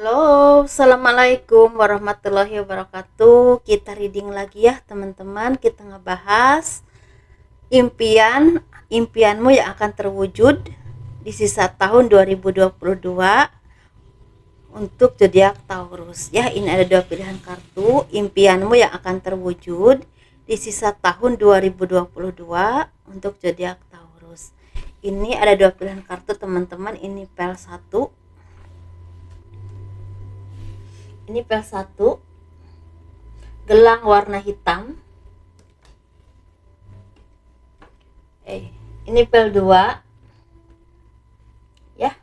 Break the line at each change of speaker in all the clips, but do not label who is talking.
Halo, assalamualaikum warahmatullahi wabarakatuh. Kita reading lagi ya teman-teman. Kita ngebahas impianmu yang akan terwujud di sisa tahun 2022 untuk zodiak Taurus. Ya, ini ada dua pilihan kartu. Impianmu yang akan terwujud di sisa tahun 2022 untuk zodiak Taurus. Ini ada dua pilihan kartu teman-teman. Ini pel 1. Ini pel 1, gelang warna hitam. Ini pel 2 ya.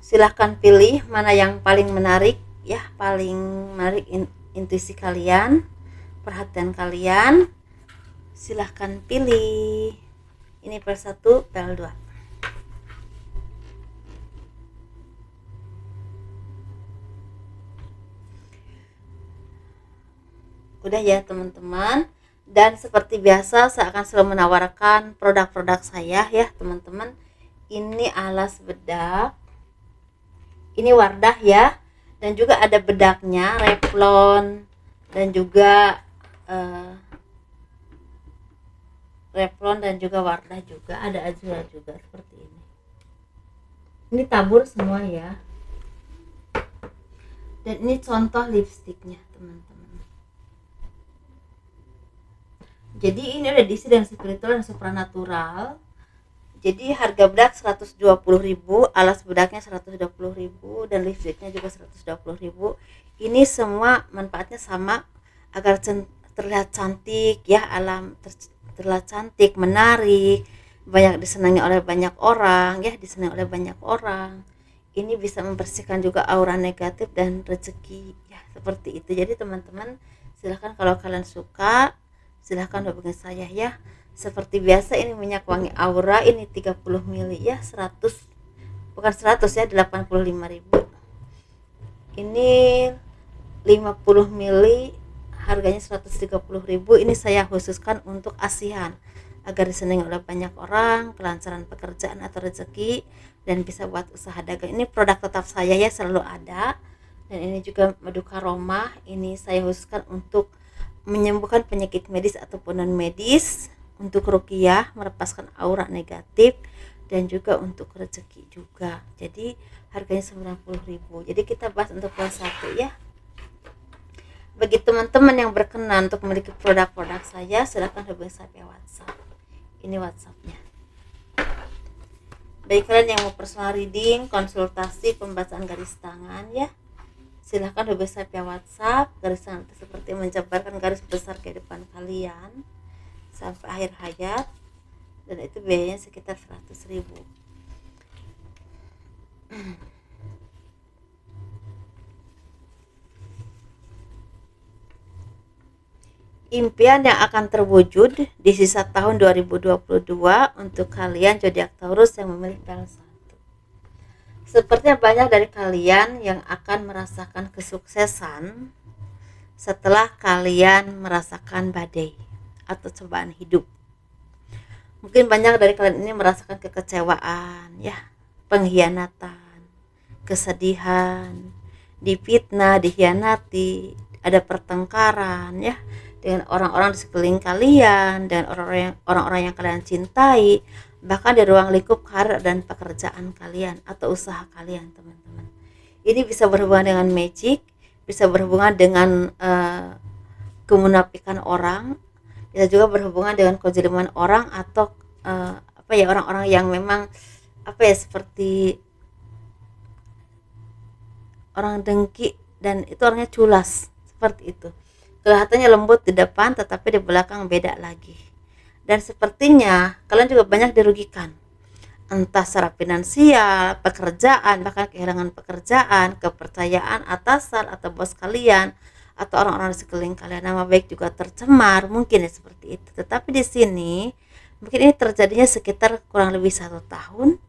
Silahkan pilih mana yang paling menarik ya, paling menarik intuisi kalian, perhatian kalian. Silahkan pilih. Ini pel 1, pel 2. Udah ya teman-teman, dan seperti biasa saya akan selalu menawarkan produk-produk saya ya teman-teman. Ini alas bedak, ini Wardah ya, dan juga ada bedaknya Revlon, dan juga Revlon dan juga Wardah juga, ada Azura juga seperti ini. Ini tabur semua ya, dan ini contoh lipstiknya teman-teman. Jadi ini udah diisi dengan spiritual dan supranatural. Jadi harga bedak 120.000, alas bedaknya 120.000, dan lipstiknya juga 120.000. Ini semua manfaatnya sama, agar terlihat cantik ya, terlihat cantik, menarik, banyak disenangi oleh banyak orang ya, disenangi oleh banyak orang. Ini bisa membersihkan juga aura negatif dan rezeki ya, seperti itu. Jadi teman-teman silahkan kalau kalian suka, silahkan hubungi saya ya. Seperti biasa ini minyak wangi aura, ini 30 ml ya, 100 bukan 100 ya, 85.000. Ini 50 ml harganya 130.000. Ini saya khususkan untuk asihan, agar disenangi oleh banyak orang, kelancaran pekerjaan atau rezeki, dan bisa buat usaha dagang. Ini produk tetap saya ya, selalu ada. Dan ini juga madu karomah, ini saya khususkan untuk menyembuhkan penyakit medis ataupun non medis, untuk ruqyah, melepaskan aura negatif, dan juga untuk rezeki juga. Jadi harganya 90.000. Jadi kita bahas untuk kelas 1 ya. Bagi teman-teman yang berkenan untuk memiliki produk-produk saya, silahkan hubungi saya via WhatsApp. Ini WhatsAppnya. Bagi kalian yang mau personal reading, konsultasi, pembahasan garis tangan ya, silahkan hubungi saya via WhatsApp. Garis tangan itu seperti menjabarkan garis besar kehidupan kalian sampai akhir hayat, dan itu biayanya sekitar 100.000. Impian yang akan terwujud di sisa tahun 2022 untuk kalian zodiak Taurus yang memilih pel 1. Sepertinya banyak dari kalian yang akan merasakan kesuksesan setelah kalian merasakan badai atau cobaan hidup. Mungkin banyak dari kalian ini merasakan kekecewaan ya, pengkhianatan, kesedihan, difitnah, dikhianati, ada pertengkaran ya, dengan orang-orang di sekeliling kalian, dengan orang-orang yang kalian cintai, bahkan di ruang lingkup karir dan pekerjaan kalian atau usaha kalian teman-teman. Ini bisa berhubungan dengan magic, bisa berhubungan dengan kemunafikan orang, bisa juga berhubungan dengan kezaliman orang, atau orang-orang yang memang seperti orang dengki, dan itu orangnya culas seperti itu. Kelihatannya lembut di depan, tetapi di belakang beda lagi. Dan sepertinya kalian juga banyak dirugikan, entah secara finansial, pekerjaan, bahkan kehilangan pekerjaan, kepercayaan atasan atau bos kalian, atau orang-orang di sekeliling kalian. Nama baik juga tercemar, mungkin ya seperti itu. Tetapi di sini mungkin ini terjadinya sekitar kurang lebih 1 tahun,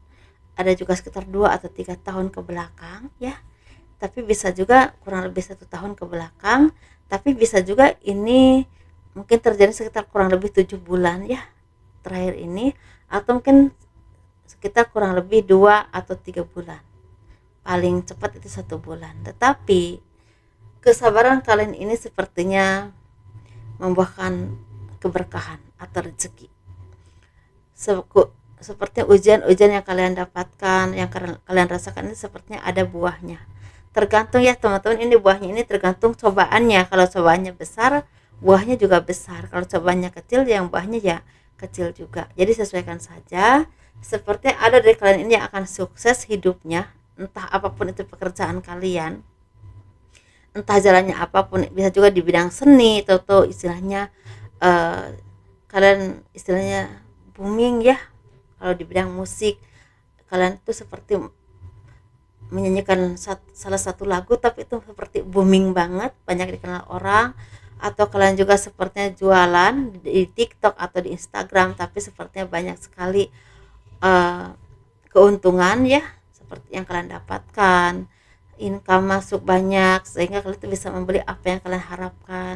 ada juga sekitar 2 atau 3 tahun ke belakang ya. Tapi bisa juga kurang lebih 1 tahun ke belakang, tapi bisa juga ini mungkin terjadi sekitar kurang lebih 7 bulan ya terakhir ini, atau mungkin sekitar kurang lebih 2 atau 3 bulan, paling cepat itu 1 bulan. Tetapi kesabaran kalian ini sepertinya membuahkan keberkahan atau rezeki. Seperti ujian-ujian yang kalian dapatkan, yang kalian rasakan ini sepertinya ada buahnya. Tergantung ya teman-teman, ini buahnya ini tergantung cobaannya. Kalau cobaannya besar, buahnya juga besar. Kalau cobaannya kecil, yang buahnya ya kecil juga. Jadi sesuaikan saja. Seperti ada dari kalian ini yang akan sukses hidupnya, entah apapun itu pekerjaan kalian, entah jalannya apapun, bisa juga di bidang seni atau istilahnya kalian istilahnya booming ya. Kalau di bidang musik, kalian tuh seperti menyanyikan salah satu lagu tapi itu seperti booming banget, banyak dikenal orang. Atau kalian juga sepertinya jualan di TikTok atau di Instagram, tapi sepertinya banyak sekali keuntungan ya, seperti yang kalian dapatkan, income masuk banyak sehingga kalian tuh bisa membeli apa yang kalian harapkan,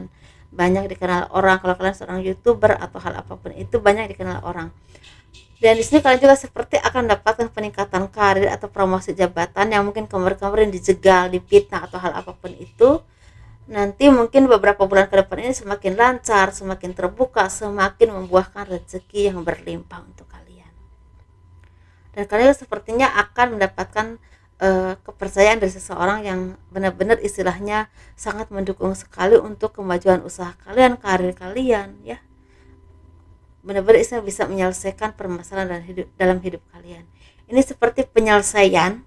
banyak dikenal orang. Kalau kalian seorang YouTuber atau hal apapun itu banyak dikenal orang. Dan di sini kalian juga seperti akan mendapatkan peningkatan karir atau promosi jabatan yang mungkin kemarin-kemarin dijegal, dipitnah atau hal apapun itu. Nanti mungkin beberapa bulan ke depan ini semakin lancar, semakin terbuka, semakin membuahkan rezeki yang berlimpah untuk kalian. Dan kalian sepertinya akan mendapatkan kepercayaan dari seseorang yang benar-benar istilahnya sangat mendukung sekali untuk kemajuan usaha kalian, karir kalian ya. Benar-benar istilah bisa menyelesaikan permasalahan dalam hidup kalian. Ini seperti penyelesaian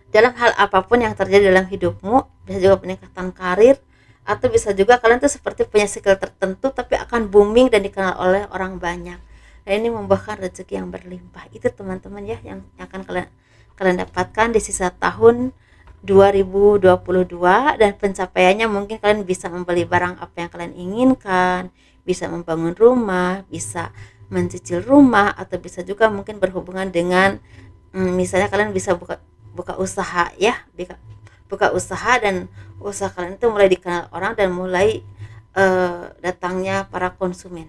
dalam hal apapun yang terjadi dalam hidupmu, bisa juga peningkatan karir, atau bisa juga kalian tuh seperti punya skill tertentu tapi akan booming dan dikenal oleh orang banyak. Nah, ini membuahkan rezeki yang berlimpah. Itu teman-teman ya yang akan kalian dapatkan di sisa tahun 2022, dan pencapaiannya mungkin kalian bisa membeli barang apa yang kalian inginkan, bisa membangun rumah, bisa mencicil rumah, atau bisa juga mungkin berhubungan dengan misalnya kalian bisa buka usaha ya, buka usaha, dan usaha kalian itu mulai dikenal orang dan mulai datangnya para konsumen,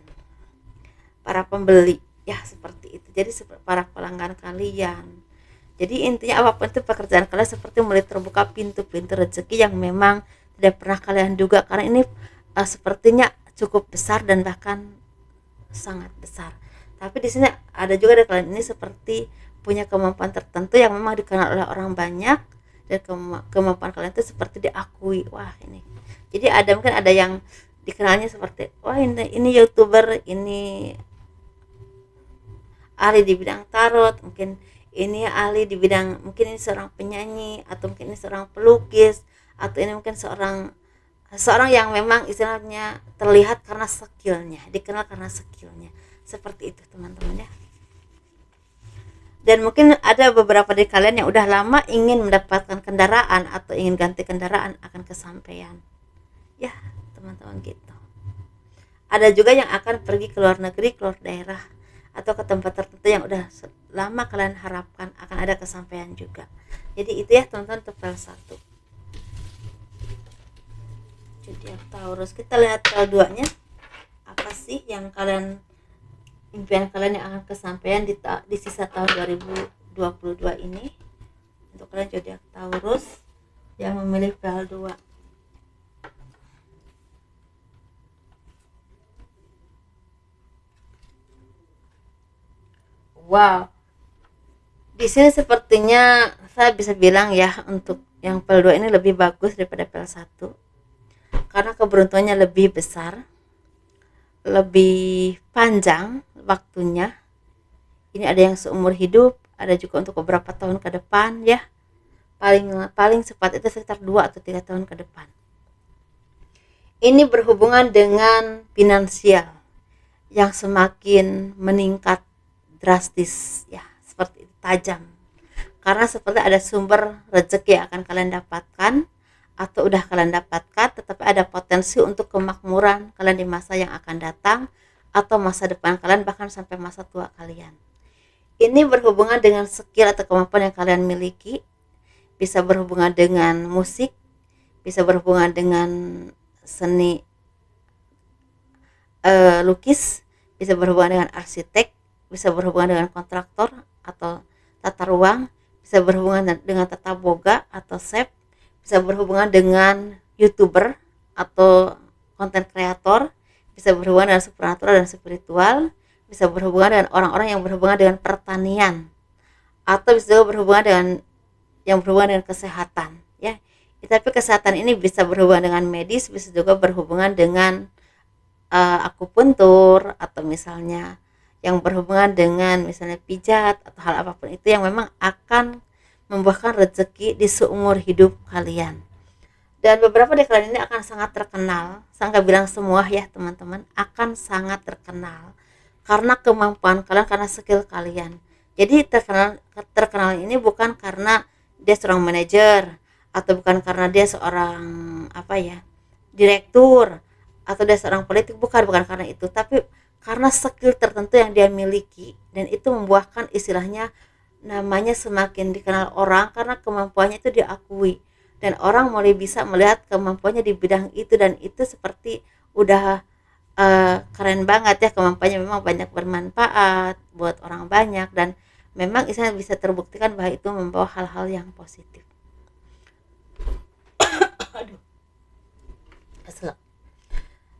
para pembeli ya, seperti itu. Jadi para pelanggan kalian. Jadi intinya apapun itu pekerjaan kalian seperti mulai terbuka pintu-pintu rezeki yang memang tidak pernah kalian duga, karena ini sepertinya cukup besar dan bahkan sangat besar. Tapi di sini ada juga dari kalian ini seperti punya kemampuan tertentu yang memang dikenal oleh orang banyak, dan kemampuan kalian itu seperti diakui. Wah ini. Jadi mungkin ada yang dikenalnya seperti wah ini YouTuber, ini ahli di bidang tarot, mungkin ini ahli di bidang, mungkin ini seorang penyanyi, atau mungkin ini seorang pelukis, atau ini mungkin seorang yang memang istilahnya terlihat karena skillnya, dikenal karena skillnya. Seperti itu teman-teman ya. Dan mungkin ada beberapa dari kalian yang udah lama ingin mendapatkan kendaraan atau ingin ganti kendaraan, akan kesampaian ya teman-teman gitu. Ada juga yang akan pergi ke luar negeri, ke luar daerah, atau ke tempat tertentu yang udah lama kalian harapkan, akan ada kesampaian juga. Jadi itu ya teman-teman untuk pel 1. Zodiak Taurus. Kita lihat pel 2 nya, apa sih yang kalian, impian kalian yang akan kesampaian di sisa tahun 2022 ini untuk kalian zodiak Taurus yang memilih pel 2. Wow, di sini sepertinya saya bisa bilang ya, untuk yang pel 2 ini lebih bagus daripada pel 1, karena keberuntungannya lebih besar, lebih panjang waktunya. Ini ada yang seumur hidup, ada juga untuk beberapa tahun ke depan ya. Paling cepat itu sekitar 2 atau 3 tahun ke depan. Ini berhubungan dengan finansial yang semakin meningkat drastis ya, seperti itu, tajam. Karena seperti ada sumber rezeki yang akan kalian dapatkan atau udah kalian dapatkan, tetapi ada potensi untuk kemakmuran kalian di masa yang akan datang atau masa depan kalian, bahkan sampai masa tua kalian. Ini berhubungan dengan skill atau kemampuan yang kalian miliki, bisa berhubungan dengan musik, bisa berhubungan dengan seni lukis, bisa berhubungan dengan arsitek, bisa berhubungan dengan kontraktor atau tata ruang, bisa berhubungan dengan tata boga atau chef, bisa berhubungan dengan YouTuber atau konten kreator, bisa berhubungan dengan supernatural dan spiritual, bisa berhubungan dengan orang-orang yang berhubungan dengan pertanian, atau bisa juga berhubungan dengan yang berhubungan dengan kesehatan, ya. Tapi kesehatan ini bisa berhubungan dengan medis, bisa juga berhubungan dengan akupuntur, atau misalnya yang berhubungan dengan misalnya pijat atau hal apapun itu yang memang akan membuahkan rezeki di seumur hidup kalian. Dan beberapa dari kalian ini akan sangat terkenal, saya nggak bilang semua ya teman-teman, akan sangat terkenal karena kemampuan kalian, karena skill kalian. Jadi terkenal ini bukan karena dia seorang manajer, atau bukan karena dia seorang direktur, atau dia seorang politik, bukan karena itu, tapi karena skill tertentu yang dia miliki, dan itu membuahkan istilahnya namanya semakin dikenal orang karena kemampuannya itu diakui, dan orang mulai bisa melihat kemampuannya di bidang itu, dan itu seperti udah keren banget ya, kemampuannya memang banyak bermanfaat buat orang banyak, dan memang istilahnya bisa terbuktikan bahwa itu membawa hal-hal yang positif. Aduh, kesel.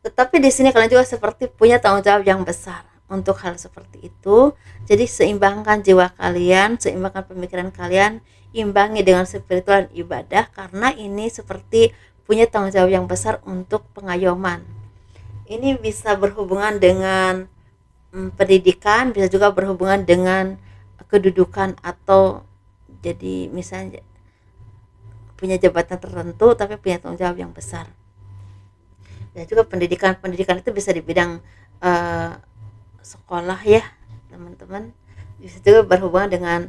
Tetapi di sini kalian juga seperti punya tanggung jawab yang besar untuk hal seperti itu. Jadi seimbangkan jiwa kalian, seimbangkan pemikiran kalian, imbangi dengan spiritual dan ibadah, karena ini seperti punya tanggung jawab yang besar untuk pengayoman. Ini bisa berhubungan dengan pendidikan, bisa juga berhubungan dengan kedudukan, atau jadi misalnya punya jabatan tertentu tapi punya tanggung jawab yang besar. Dan juga pendidikan itu bisa di bidang sekolah ya teman-teman, bisa juga berhubungan dengan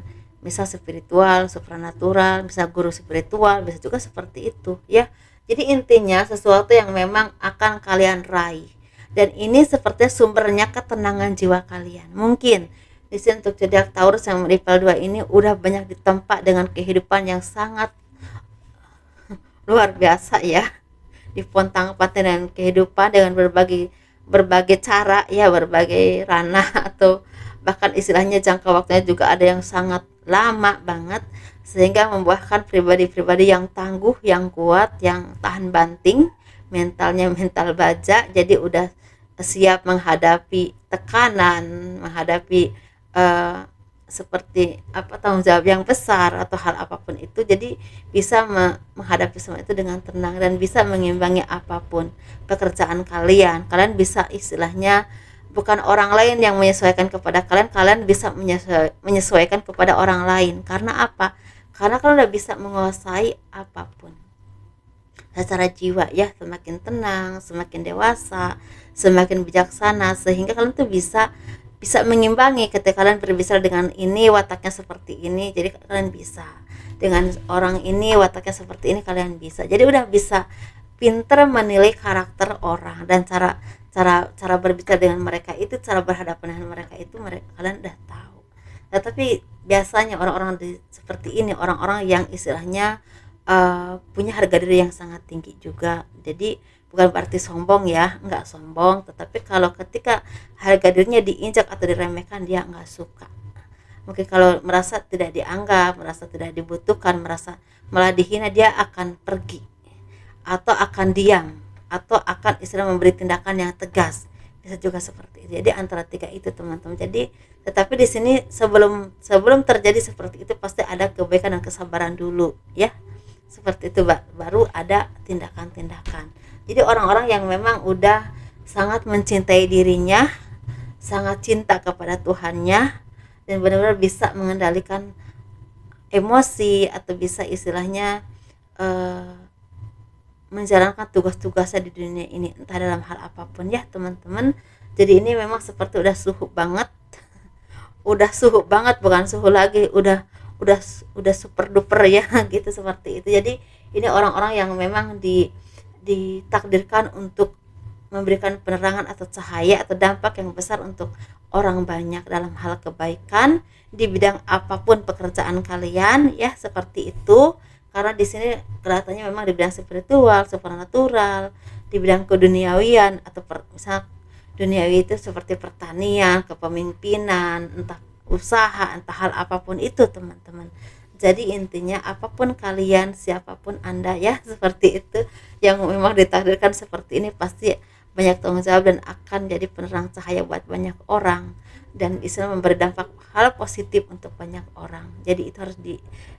misal spiritual, supranatural, bisa guru spiritual, bisa juga seperti itu ya. Jadi intinya sesuatu yang memang akan kalian raih, dan ini sepertinya sumbernya ketenangan jiwa kalian. Mungkin di sini untuk zodiak Taurus yang level 2 ini udah banyak ditempa dengan kehidupan yang sangat luar biasa ya, dipontang-panting dengan kehidupan dengan berbagai cara ya, berbagai ranah, atau bahkan istilahnya jangka waktunya juga ada yang sangat lama banget, sehingga membuahkan pribadi-pribadi yang tangguh, yang kuat, yang tahan banting, mentalnya mental baja, jadi udah siap menghadapi tekanan, menghadapi seperti tanggung jawab yang besar atau hal apapun itu. Jadi bisa menghadapi semua itu dengan tenang dan bisa mengimbangi apapun pekerjaan kalian. Kalian bisa istilahnya bukan orang lain yang menyesuaikan kepada kalian, kalian bisa menyesuaikan kepada orang lain. Karena apa? Karena kalian udah bisa menguasai apapun. Secara jiwa ya, semakin tenang, semakin dewasa, semakin bijaksana, sehingga kalian tuh bisa mengimbangi ketika kalian berbicara dengan ini wataknya seperti ini, jadi kalian bisa dengan orang ini wataknya seperti ini, kalian bisa. Jadi udah bisa pinter menilai karakter orang, dan cara berbicara dengan mereka itu, cara berhadapan dengan mereka itu, kalian udah tahu. Nah, tapi biasanya orang-orang seperti ini orang-orang yang istilahnya punya harga diri yang sangat tinggi juga. Jadi bukan berarti sombong ya, nggak sombong, tetapi kalau ketika harga dirinya diinjak atau diremehkan, dia nggak suka. Mungkin kalau merasa tidak dianggap, merasa tidak dibutuhkan, merasa malah dihina, dia akan pergi atau akan diam, atau akan istilah memberi tindakan yang tegas, bisa juga seperti itu. Jadi antara tiga itu teman-teman. Jadi tetapi di sini sebelum terjadi seperti itu pasti ada kebaikan dan kesabaran dulu ya, seperti itu baru ada tindakan-tindakan. Jadi orang-orang yang memang udah sangat mencintai dirinya, sangat cinta kepada Tuhannya, dan benar-benar bisa mengendalikan emosi, atau bisa istilahnya menjalankan tugas-tugasnya di dunia ini, entah dalam hal apapun ya teman-teman. Jadi ini memang seperti udah suhu banget, bukan suhu lagi, udah super duper ya gitu, seperti itu. Jadi ini orang-orang yang memang ditakdirkan untuk memberikan penerangan atau cahaya atau dampak yang besar untuk orang banyak dalam hal kebaikan di bidang apapun pekerjaan kalian ya, seperti itu. Karena di sini kelihatannya memang di bidang spiritual, supernatural, di bidang keduniawian, atau misal duniawi itu seperti pertanian, kepemimpinan, entah usaha, entah hal apapun itu teman-teman. Jadi intinya apapun kalian, siapapun Anda ya seperti itu, yang memang ditakdirkan seperti ini pasti banyak tanggung jawab dan akan jadi penerang cahaya buat banyak orang, dan bisa memberi dampak hal positif untuk banyak orang. Jadi itu harus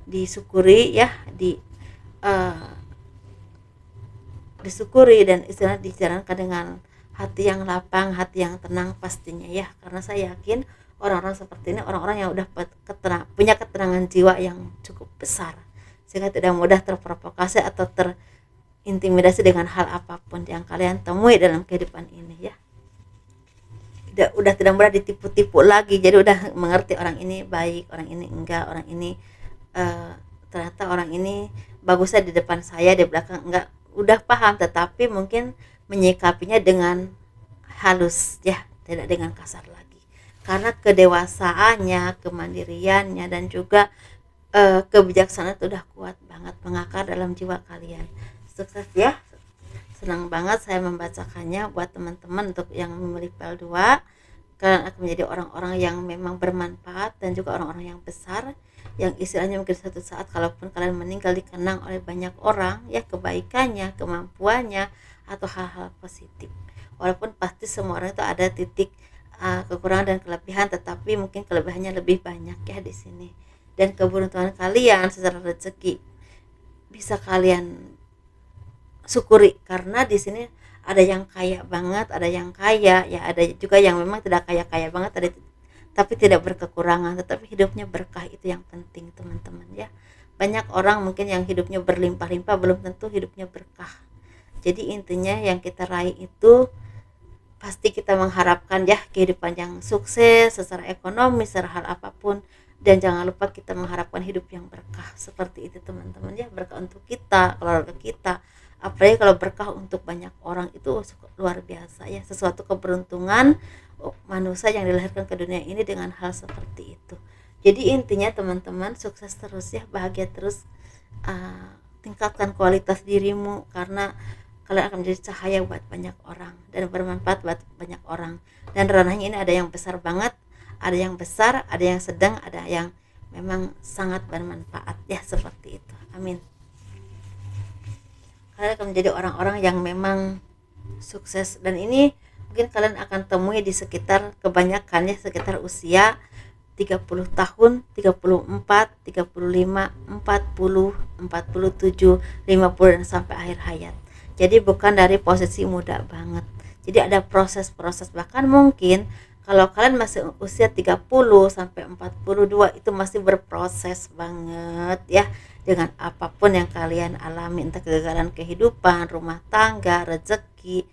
disyukuri ya, eh, disyukuri dan istilah dijalankan dengan hati yang lapang, hati yang tenang pastinya ya. Karena saya yakin orang-orang seperti ini orang-orang yang udah punya ketenangan jiwa yang cukup besar, sehingga tidak mudah terprovokasi atau terintimidasi dengan hal apapun yang kalian temui dalam kehidupan ini ya. Udah tidak mudah ditipu-tipu lagi, jadi udah mengerti orang ini baik, orang ini enggak, orang ini ternyata orang ini bagusnya di depan saya, di belakang enggak, udah paham, tetapi mungkin menyikapinya dengan halus ya, tidak dengan kasar lagi, karena kedewasaannya, kemandiriannya, dan juga kebijaksanaan itu udah kuat banget mengakar dalam jiwa kalian. Sukses ya, senang banget saya membacakannya buat teman-teman. Untuk yang memilih PL2, kalian akan menjadi orang-orang yang memang bermanfaat dan juga orang-orang yang besar, yang istilahnya mungkin suatu saat kalaupun kalian meninggal dikenang oleh banyak orang ya, kebaikannya, kemampuannya, atau hal-hal positif. Walaupun pasti semua orang itu ada titik kekurangan dan kelebihan, tetapi mungkin kelebihannya lebih banyak ya di sini. Dan keberuntungan kalian secara rezeki bisa kalian syukuri, karena di sini ada yang kaya banget, ada yang kaya ya, ada juga yang memang tidak kaya-kaya banget, ada tapi tidak berkekurangan, tetapi hidupnya berkah. Itu yang penting teman-teman ya. Banyak orang mungkin yang hidupnya berlimpah-limpah belum tentu hidupnya berkah. Jadi intinya yang kita raih itu pasti kita mengharapkan ya kehidupan yang sukses secara ekonomi, secara hal apapun, dan jangan lupa kita mengharapkan hidup yang berkah seperti itu teman-teman ya. Berkah untuk kita, keluarga kita, apalagi kalau berkah untuk banyak orang, itu luar biasa ya, sesuatu keberuntungan manusia yang dilahirkan ke dunia ini dengan hal seperti itu. Jadi intinya teman-teman, sukses terus ya, bahagia terus, tingkatkan kualitas dirimu, karena kalian akan menjadi cahaya buat banyak orang dan bermanfaat buat banyak orang. Dan ranahnya ini ada yang besar banget, ada yang besar, ada yang sedang, ada yang memang sangat bermanfaat ya, seperti itu. Amin. Kalian akan menjadi orang-orang yang memang sukses, dan ini mungkin kalian akan temui di sekitar, kebanyakan ya, sekitar usia 30 tahun, 34, 35, 40, 47, 50, dan sampai akhir hayat. Jadi bukan dari posisi muda banget. Jadi ada proses-proses, bahkan mungkin kalau kalian masih usia 30 sampai 42 itu masih berproses banget ya, dengan apapun yang kalian alami, entah kegagalan kehidupan, rumah tangga, rezeki,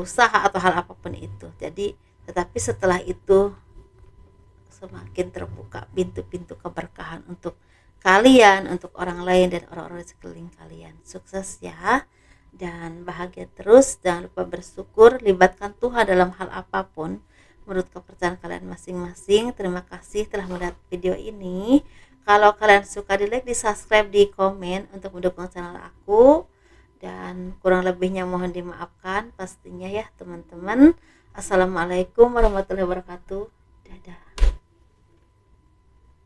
usaha, atau hal apapun itu. Jadi tetapi setelah itu semakin terbuka pintu-pintu keberkahan untuk kalian, untuk orang lain, dan orang-orang di sekeliling kalian. Sukses ya, dan bahagia terus. Jangan lupa bersyukur, libatkan Tuhan dalam hal apapun menurut kepercayaan kalian masing-masing. Terima kasih telah melihat video ini. Kalau kalian suka, di like, di subscribe, di komen untuk mendukung channel aku, dan kurang lebihnya mohon dimaafkan pastinya ya teman-teman. Assalamualaikum warahmatullahi wabarakatuh. Dadah.